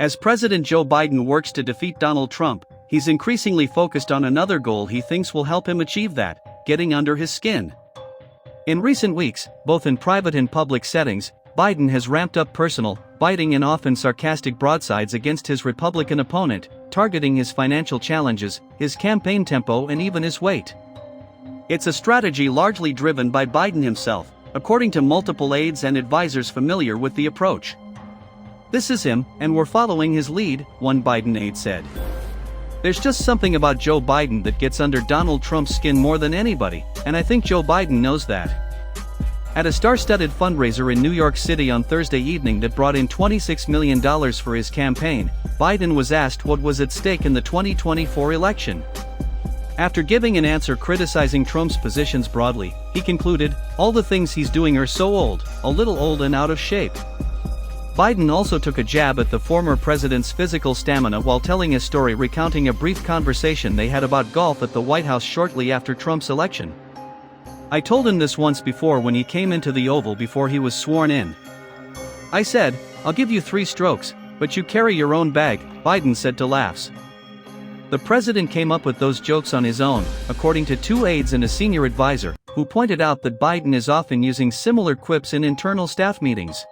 As President Joe Biden works to defeat Donald Trump, he's increasingly focused on another goal he thinks will help him achieve that: getting under his skin. In recent weeks, both in private and public settings, Biden has ramped up personal, biting and often sarcastic broadsides against his Republican opponent, targeting his financial challenges, his campaign tempo and even his weight. It's a strategy largely driven by Biden himself, according to multiple aides and advisors familiar with the approach. "This is him, and we're following his lead," one Biden aide said. "There's just something about Joe Biden that gets under Donald Trump's skin more than anybody, and I think Joe Biden knows that." At a star-studded fundraiser in New York City on Thursday evening that brought in $26 million for his campaign, Biden was asked what was at stake in the 2024 election. After giving an answer criticizing Trump's positions broadly, he concluded, "All the things he's doing are so old, a little old and out of shape." Biden also took a jab at the former president's physical stamina while telling a story recounting a brief conversation they had about golf at the White House shortly after Trump's election. "I told him this once before when he came into the Oval before he was sworn in. I said, 'I'll give you 3 strokes, but you carry your own bag,'" Biden said to Laughs. The president came up with those jokes on his own, according to 2 aides and a senior advisor, who pointed out that Biden is often using similar quips in internal staff meetings.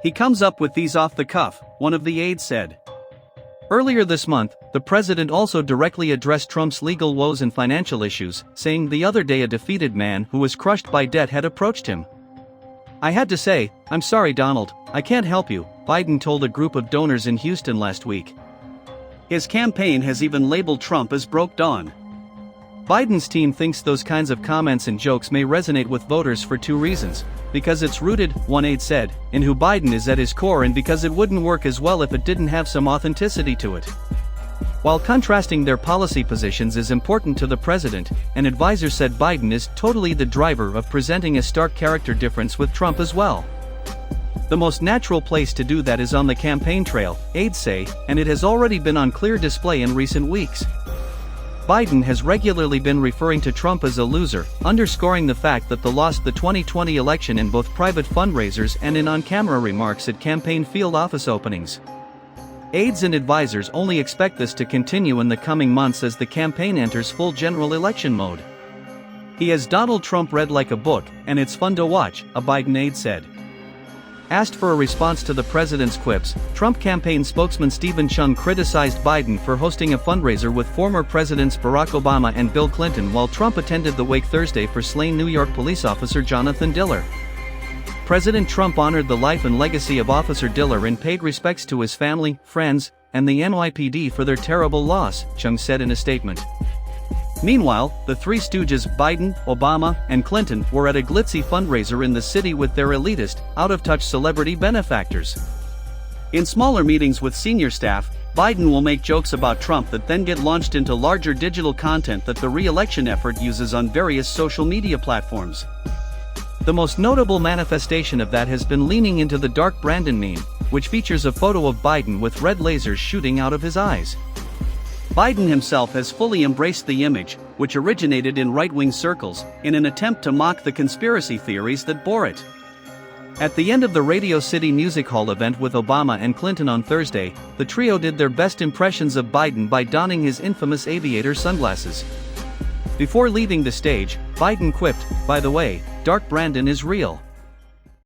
"He comes up with these off the cuff," one of the aides said. Earlier this month, the president also directly addressed Trump's legal woes and financial issues, saying the other day a defeated man who was crushed by debt had approached him. "I had to say, 'I'm sorry Donald, I can't help you,'" Biden told a group of donors in Houston last week. His campaign has even labeled Trump as broke down. Biden's team thinks those kinds of comments and jokes may resonate with voters for 2 reasons. Because it's rooted, one aide said, in who Biden is at his core, and because it wouldn't work as well if it didn't have some authenticity to it. While contrasting their policy positions is important to the president, an advisor said Biden is totally the driver of presenting a stark character difference with Trump as well. The most natural place to do that is on the campaign trail, aides say, and it has already been on clear display in recent weeks. Biden has regularly been referring to Trump as a loser, underscoring the fact that the lost the 2020 election in both private fundraisers and in on-camera remarks at campaign field office openings. Aides and advisors only expect this to continue in the coming months as the campaign enters full general election mode. "He has Donald Trump read like a book, and it's fun to watch," a Biden aide said. Asked for a response to the president's quips, Trump campaign spokesman Stephen Chung criticized Biden for hosting a fundraiser with former presidents Barack Obama and Bill Clinton while Trump attended the wake Thursday for slain New York police officer Jonathan Diller. President Trump honored the life and legacy of Officer Diller and paid respects to his family, friends, and the NYPD for their terrible loss, Chung said in a statement. Meanwhile, the 3 stooges Biden, Obama, and Clinton were at a glitzy fundraiser in the city with their elitist, out-of-touch celebrity benefactors. In smaller meetings with senior staff, Biden will make jokes about Trump that then get launched into larger digital content that the re-election effort uses on various social media platforms. The most notable manifestation of that has been leaning into the Dark Brandon meme, which features a photo of Biden with red lasers shooting out of his eyes. Biden himself has fully embraced the image, which originated in right-wing circles, in an attempt to mock the conspiracy theories that bore it. At the end of the Radio City Music Hall event with Obama and Clinton on Thursday, the trio did their best impressions of Biden by donning his infamous aviator sunglasses. Before leaving the stage, Biden quipped, "By the way, Dark Brandon is real."